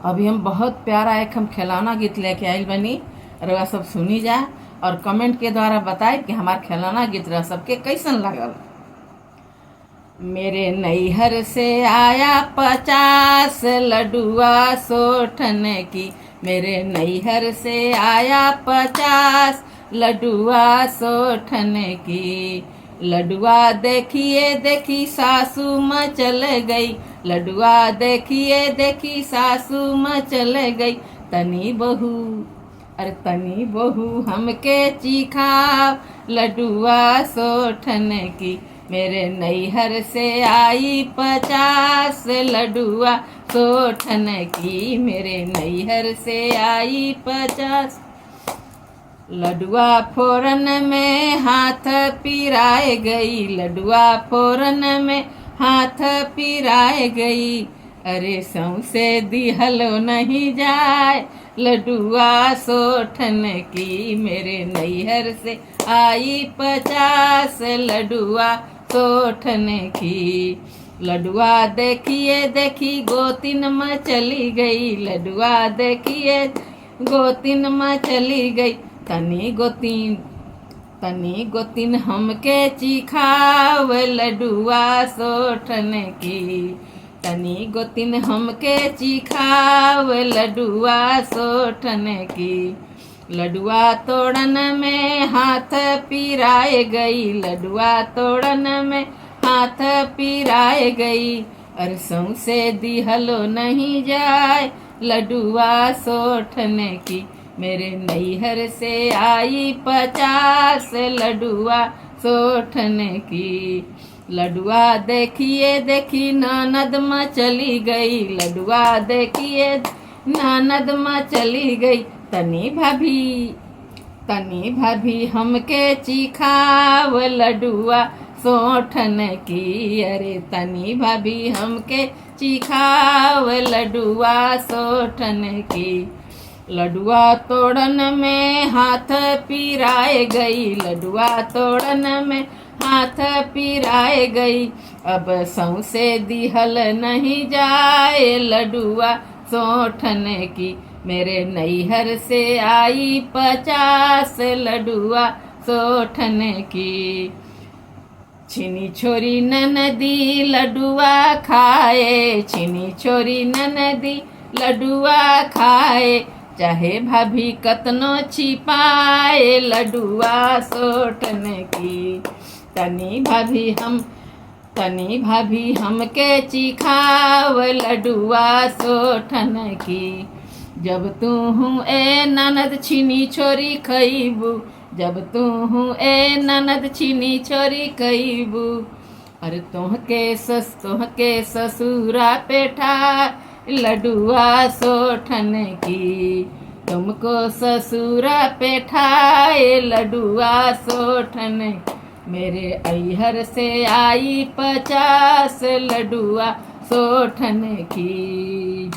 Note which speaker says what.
Speaker 1: अभी हम बहुत प्यारा एक हम खिलौना गीत लेके आइल बनी। रउआ सब सुनी जा और कमेंट के द्वारा बताए कि हमार खिलौना गीत रह सबके कैसन लागल। मेरे नैहर से आया 50 लडुआ सोठन की। मेरे नैहर से आया 50 लडुआ सोठन की। लडुआ देखिए देखी सासू मचल गई। लडुआ देखिए देखी सासू मचल गई। तनी बहू अरे तनी बहू हमके चिखाव लडुआ सोठन की। मेरे नैहर से आई 50 लडुआ सोठन की। मेरे नैहर से आई 50। लडुआ फोरन में हाथ पिराए गई। लडुआ फोरन में हाथ पिराए गई। अरे सौंसे दिहलो नहीं जाए लडुआ सोठन की। मेरे नैहर से आई 50 लडुआ सोठन की। लडुआ देखिए देखी गोतिन में चली गई। लडुआ देखिए गोतिन में चली गई। तनी गोतिन हमके चिखाव लडुआ सोठन की। तनी गोतिन हमके चिखाव लडुआ सोठन की। लडुआ तोड़न में हाथ पिराए गई। लडुआ तोड़न में हाथ पिराए गई। अरसों से दिहलो नहीं जाए लडुआ सोठन की। मेरे नैहर से आई 50 लडुआ सोठन की। लडुआ देखिए देखी ननद में चली गई। लडुआ देखिए ननद में चली गई। तनी भाभी हमके चिखाव लडुआ सोठन की। अरे तनी भाभी हमके चिखाव लडुआ सोठन की। लडुआ तोड़न में हाथ पिराए गई। लडुआ तोड़न में हाथ पिराए गई। अब सौंसे दिहल नहीं जाए लडुआ सोठन की। मेरे नैहर से आई 50 लडुआ सोठन की। छिनी छोरी ननदी लडुआ खाए। छिनी छोरी ननदी लडुआ खाए। चाहे भाभी कतनो छिपाए लडुआ सोठन की। तनी भाभी हमके चिखाव लडुआ सोठन की। जब तू हूँ ए ननद छिनी छोरी खइबू। जब तू हूँ ए ननद छिनी छोरी खइबू। अरे तोहके ससुरा पेठा लडुआ सोठन की। तुमको ससुरा पेठाए लडुआ सोठन। मेरे अयहर से आई 50 लडुआ सोठन की।